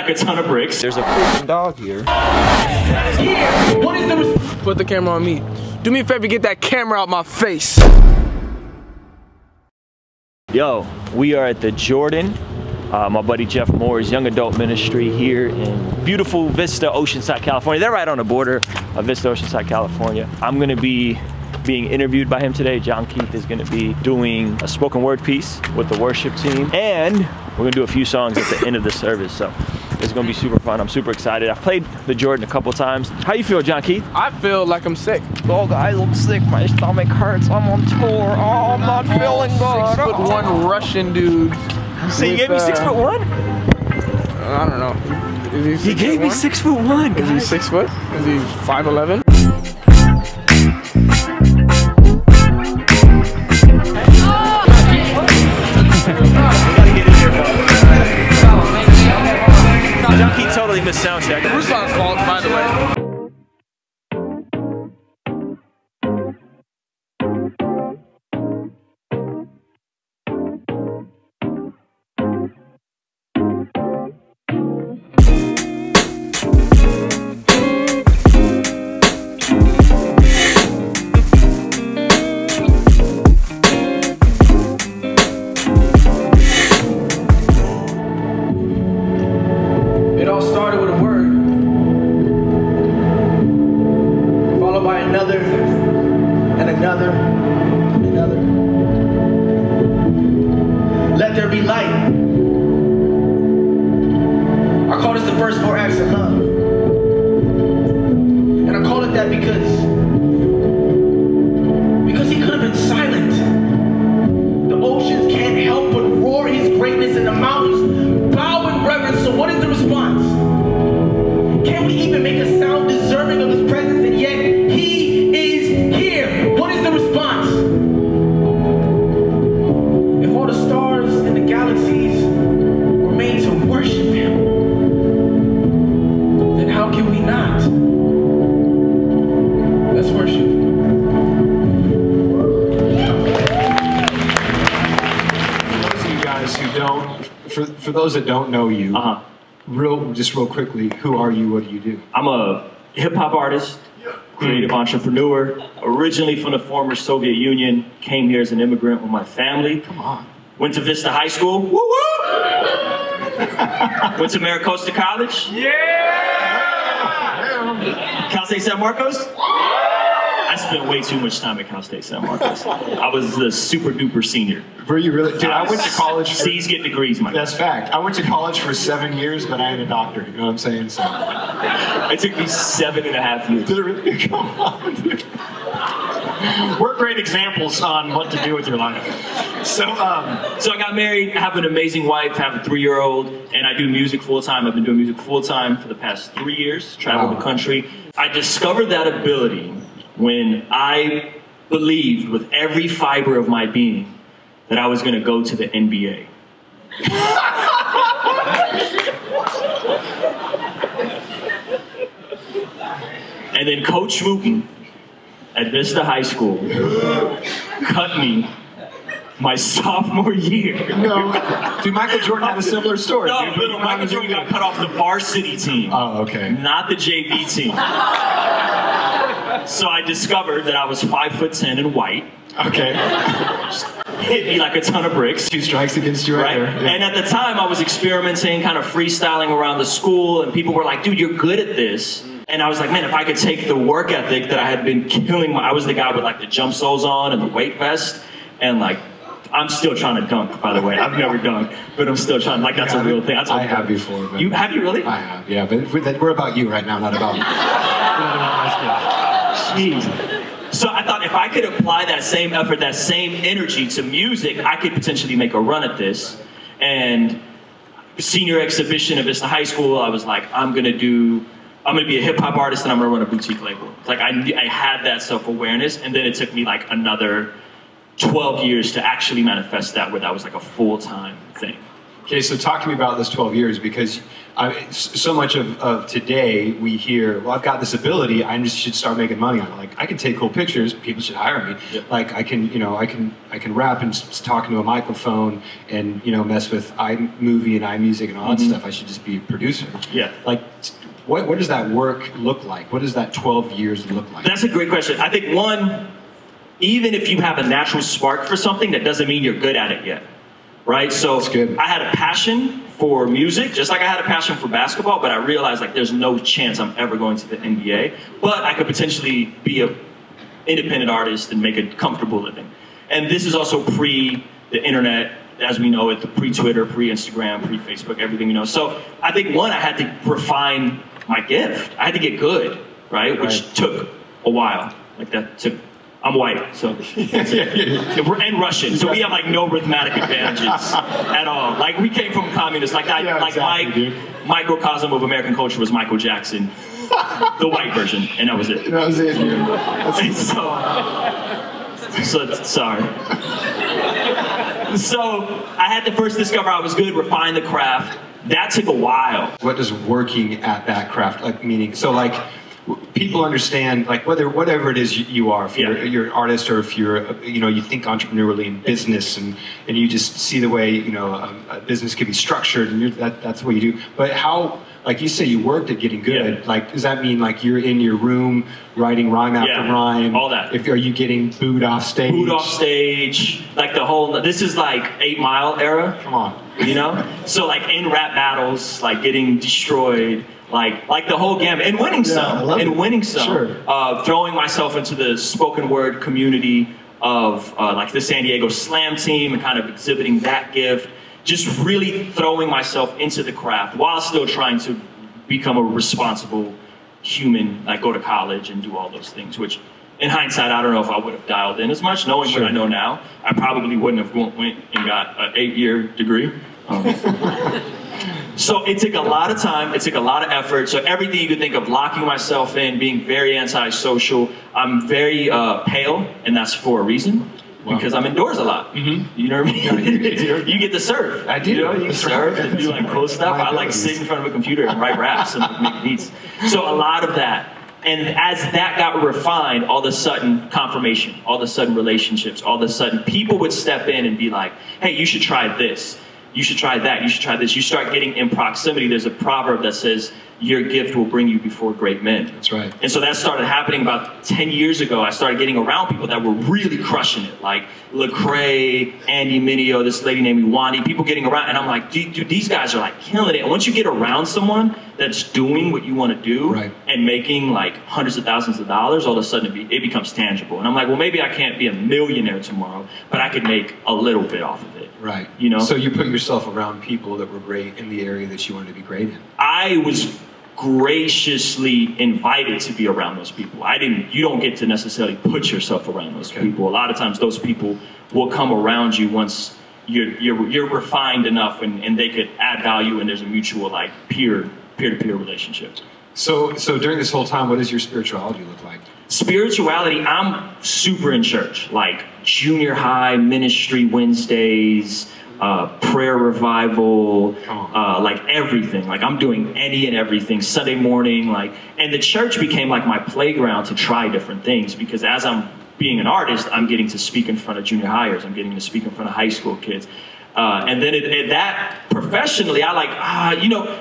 like a ton of bricks. There's a freaking dog here. What is the Put the camera on me. Do me a favor, get that camera out my face. Yo, we are at the Jordan. My buddy Jeff Moore's young adult ministry here in beautiful Vista, Oceanside, California. They're right on the border of Vista, Oceanside, California. I'm gonna be being interviewed by him today. John Keith is gonna be doing a spoken word piece with the worship team. And we're gonna do a few songs at the end of the service. So it's gonna be super fun. I'm super excited. I've played the Jordan a couple times. How you feel, John Keith? I feel like I'm sick. Oh guys, I'm sick. My stomach hurts. I'm on tour. Oh, I'm not feeling good. 6'1" Russian dude. So you gave me 6'1"? I don't know. Is he gave me 6'1", guys. Is he 6 foot? Is he 5'11"? John Keith totally missed sound check. Ruslan's fault, by the way. Let there be light. I call this the first 4 acts of love. And I call it that because he could have been silent. The oceans can't help but roar his greatness, and the mountains bow in reverence. So what is the response? Can we even make a sound deserving of his presence, and yet he is here? What is the response? If all the stars and the galaxies were made to worship him, then how can we not? Let's worship. For those that don't know you, just real quickly, who are you? What do you do? I'm a hip-hop artist, creative entrepreneur, originally from the former Soviet Union, came here as an immigrant with my family. Come on. Went to Vista High School. Woo woo! Went to Maricosta College. Yeah! Cal State San Marcos. I spent way too much time at Cal State San Marcos. I was the super duper senior. Were you really? Dude, I went to college. C's get degrees, my That's fact. I went to college for 7 years, but I had a doctorate. You know what I'm saying? So it took me 7.5 years. Did it really? Come on, dude. We're great examples on what to do with your life. So I got married, I have an amazing wife, have a 3-year-old, and I do music full time. I've been doing music full time for the past 3 years, traveled the country. I discovered that ability when I believed with every fiber of my being that I was going to go to the NBA. And then Coach Wooten at Vista High School cut me my sophomore year. No, dude, Michael Jordan had a similar story. No, Michael Jordan got cut off the varsity team. Oh, okay. Not the JV team. So I discovered that I was 5'10" and white. Okay. Hit me like a ton of bricks. 2 strikes against you right there. Yeah. And at the time I was experimenting, kind of freestyling around the school, and people were like, dude, you're good at this. And I was like, man, if I could take the work ethic that I had been killing, I was the guy with like the jump soles on and the weight vest, and like, I'm still trying to dunk, by the way. I've never dunked, but I'm still trying, like that's a real thing. That's I have before. But have you really? I have, yeah, but we're about you right now, not about me. Jeez. So I thought if I could apply that same effort, that same energy to music, I could potentially make a run at this. And senior exhibition of Vista High School, I was like, I'm gonna be a hip hop artist and I'm gonna run a boutique label. Like I had that self-awareness, and then it took me like another 12 years to actually manifest that, where that was like a full-time thing. Okay, so talk to me about this 12 years, because so much of today we hear, well, I've got this ability, I just should start making money on it. Like, I can take cool pictures, people should hire me. Yep. Like, I can rap and talk into a microphone and, mess with iMovie and iMusic and all that stuff. I should just be a producer. Yeah. Like, what does that work look like? What does that 12 years look like? That's a great question. I think, one, even if you have a natural spark for something, that doesn't mean you're good at it yet. Right? So I had a passion for music, just like I had a passion for basketball, but I realized like there's no chance I'm ever going to the NBA, but I could potentially be an independent artist and make a comfortable living. And this is also pre the internet, as we know it, the pre-Twitter, pre-Instagram, pre-Facebook, everything, So I think, one, I had to refine my gift. I had to get good, right? Which took a while. Like that took, I'm white, so, and Russian, so we have like no arithmetic advantages at all. Like, we came from communists, my microcosm of American culture was Michael Jackson, the white version, and that was it. That was it, dude. So sorry. So I had to first discover I was good, refine the craft. That took a while. What does working at that craft like meaning? So like, people understand, like, whatever it is you are, if you're an artist, or if you're you think entrepreneurially in business, and you just see the way a business can be structured, and that's what you do. But how, like you say, you worked at getting good. Like, does that mean like you're in your room writing rhyme after rhyme? All that. Are you getting booed off stage? Booed off stage, like the whole. This is like 8 Mile era. Come on. So like in rap battles, like getting destroyed. Like the whole gamut, and winning some, Sure. Throwing myself into the spoken word community of like the San Diego Slam team, and kind of exhibiting that gift, just really throwing myself into the craft while still trying to become a responsible human, like go to college and do all those things, which in hindsight, I don't know if I would have dialed in as much. Knowing what I know now, I probably wouldn't have went and got an 8-year degree. So it took a lot of time, it took a lot of effort. So everything you could think of, locking myself in, being very antisocial. I'm very pale, and that's for a reason. Because I'm indoors a lot. You know what I mean? You get to surf. I do. You can surf and do like cool stuff. I like sitting in front of a computer and write raps and make beats. So a lot of that. And as that got refined, all of a sudden confirmation, all of a sudden relationships, all of a sudden people would step in and be like, hey, you should try this. You should try that, you should try this. You start getting in proximity. There's a proverb that says, your gift will bring you before great men. That's right. And so that started happening about 10 years ago. I started getting around people that were really crushing it, like Lecrae, Andy Mineo, this lady named Iwani, people getting around. And I'm like, dude, these guys are like killing it. And once you get around someone that's doing what you want to do and making like hundreds of thousands of dollars, all of a sudden it becomes tangible. And I'm like, well, maybe I can't be a millionaire tomorrow, but I could make a little bit off of it. Right. So you put yourself around people that were great in the area that you wanted to be great in. I was graciously invited to be around those people. You don't get to necessarily put yourself around those people. A lot of times those people will come around you once you're refined enough and they could add value, and there's a mutual like peer-to-peer relationship. So during this whole time, what does your spirituality look like? Spirituality, I'm super in church, like junior high ministry Wednesdays, prayer revival, like everything. Like I'm doing any and everything, Sunday morning, and the church became like my playground to try different things, because as I'm being an artist, I'm getting to speak in front of junior hires, I'm getting to speak in front of high school kids. And then that professionally,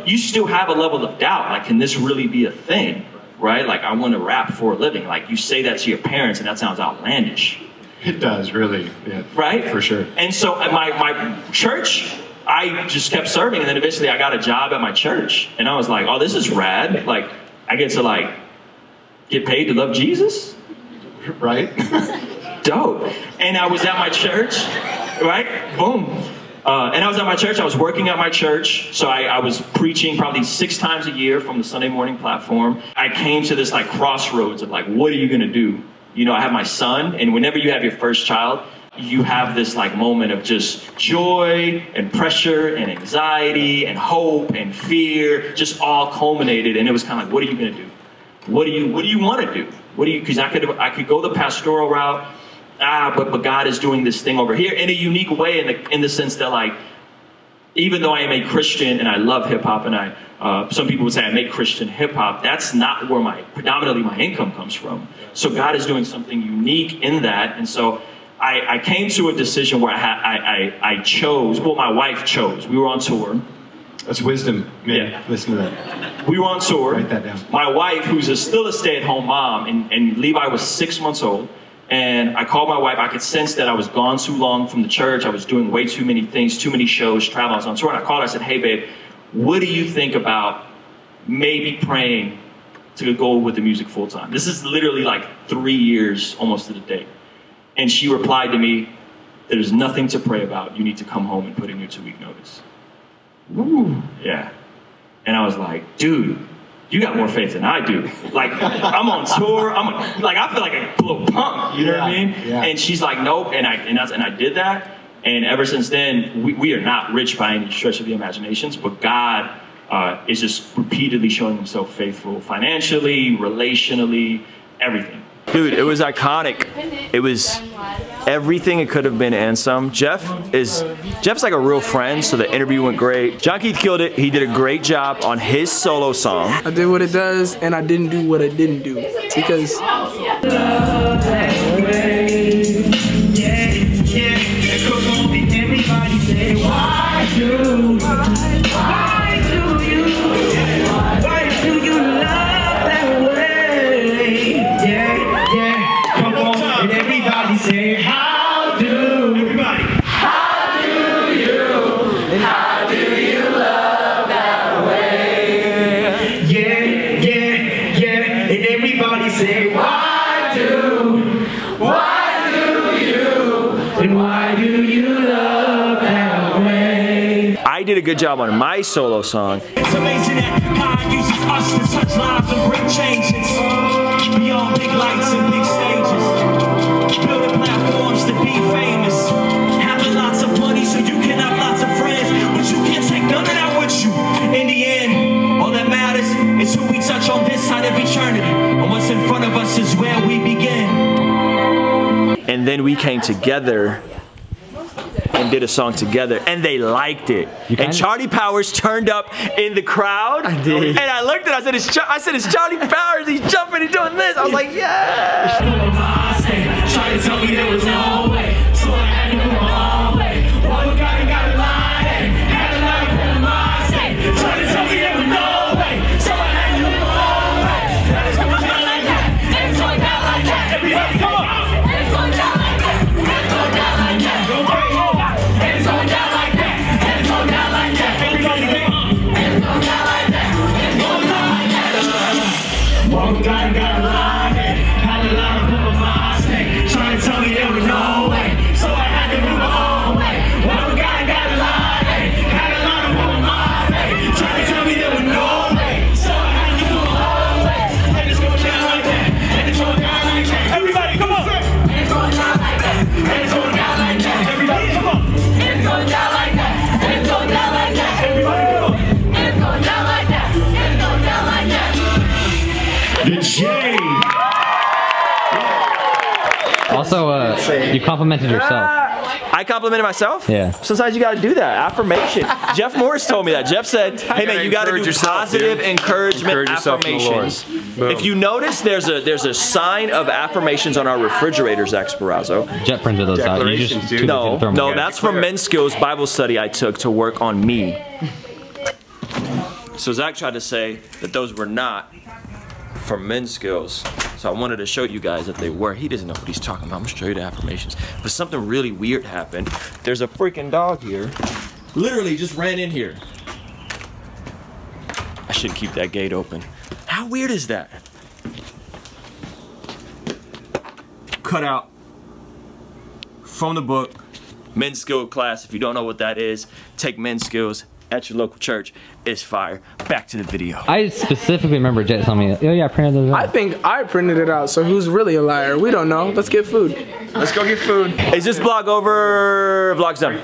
you still have a level of doubt. Like, can this really be a thing? Right? Like, I want to rap for a living. Like, you say that to your parents and that sounds outlandish. It does, really. Yeah, right? For sure. And so at my church, I just kept serving, and then eventually I got a job at my church. And I was like, oh, this is rad. Like, I get to get paid to love Jesus? Right? Dope. And I was at my church, right? Boom. And I was at my church, I was working at my church, so I was preaching probably 6 times a year from the Sunday morning platform. I came to this crossroads of what are you gonna do? I have my son, and whenever you have your first child, you have this moment of just joy and pressure and anxiety and hope and fear, just all culminated. And it was kind of what are you gonna do? What do you wanna do? Because I could go the pastoral route, but God is doing this thing over here in a unique way, in the sense that even though I am a Christian and I love hip hop, and some people would say I make Christian hip hop, that's not where predominantly my income comes from. So God is doing something unique in that. And so I came to a decision where I chose, well, my wife chose. We were on tour. That's wisdom. Yeah. Listen to that. We were on tour. Write that down. My wife, who's still a stay-at-home mom, and Levi was 6 months old, and I called my wife. I could sense that I was gone too long from the church. I was doing way too many things, too many shows, traveling. I was on tour, and I called her. I said, hey, babe, what do you think about maybe praying to go with the music full-time? This is literally like 3 years almost to the date. And she replied to me, there's nothing to pray about. You need to come home and put in your 2-week notice. Ooh. Yeah. And I was like, dude, you got more faith than I do. Like, I'm on tour. I feel like a little punk. You know what I mean? Yeah. And she's like, nope. And I did that. And ever since then, we are not rich by any stretch of the imaginations, but God is just repeatedly showing himself faithful financially, relationally, everything. Dude, it was iconic. It was everything it could have been and some. Jeff's like a real friend, so the interview went great. John Keith killed it. He did a great job on his solo song. I did what it does, and I didn't do what it didn't do. Because I did a good job on my solo song. It's amazing that God uses us to touch lives and bring changes. Beyond big lights and big stages. Building platforms to be famous. Having lots of money so you can have lots of friends. But you can't take none of that with you. In the end, all that matters is who we touch on this side of eternity. And what's in front of us is where we begin. And then we came together and did a song together, and they liked it. And Charlie Powers turned up in the crowd. I did. And I looked at it, I said, it's Charlie Powers, he's jumping and doing this. I was like, yeah. Charlie told me there was no way, so I had to go my own way. Well, we got a line, had a line from my state. Charlie told me there was no way, so I had to go my own way. It's going down like that, it's going down like that. Everybody, come on. It's going down like that, it's going down like that. It's going down like that, it's going down like that. Everybody, come on. It's going down like that, it's going down like that. Well, we got a line, had a line from my state. Trying to tell me there was no way, so I had to move my own way. Well, we got a line, had a line from my state. Trying to tell me there was no way, so I had to move my own way. And it's going down like that, and it's going down like that. Everybody, come on. And it's going down like that, and it's going down like that. Everybody, come on. And it's going down like that, and it's going down like that. Everybody, come on. And it's going down like that, and it's going down like that. The J. Also, you complimented yourself. I complimented myself? Yeah. Sometimes you gotta do that. Affirmation. Jeff Morris told me that. Jeff said, hey man, you gotta do positive encouragement affirmations. If you notice, there's a sign of affirmations on our refrigerators, Zach Sparazzo. Jet printed those out. You just No, that's from Men's Skills Bible study I took to work on me. So Zach tried to say that those were not from Men's Skills. So I wanted to show you guys that they were. He doesn't know what he's talking about. I'm gonna show you the affirmations. But something really weird happened. There's a freaking dog here. Literally just ran in here. I should keep that gate open. How weird is that? Cut out from the book, Men's Skills class. If you don't know what that is, take Men's Skills at your local church. It's fire. Back to the video. I specifically remember Jet telling me, oh yeah, I printed those out. I think I printed it out, so who's really a liar? We don't know. Let's get food. Let's go get food. Is this vlog over? Vlog's done.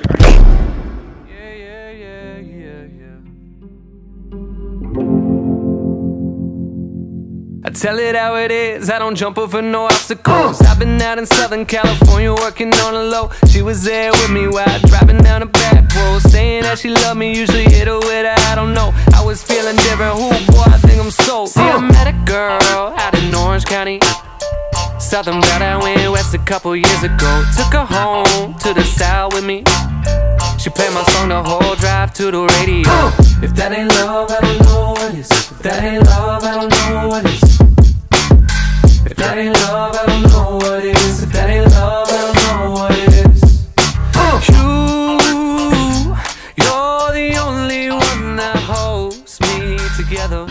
I tell it how it is, I don't jump over no obstacles. I've been out in Southern California working on a low. She was there with me while driving down a bad post saying that she love me, usually hit her with a I don't know. I was feeling different, ooh boy, I think I'm sold. See, I met a girl out in Orange County, Southern Belle, I went west a couple years ago. Took her home to the south with me. She played my song the whole drive to the radio. If that ain't love, I don't know what is. If that ain't love, I don't know what is. If that ain't love, I don't know what is. If that ain't love, I don't know what is. You're the only one that holds me together.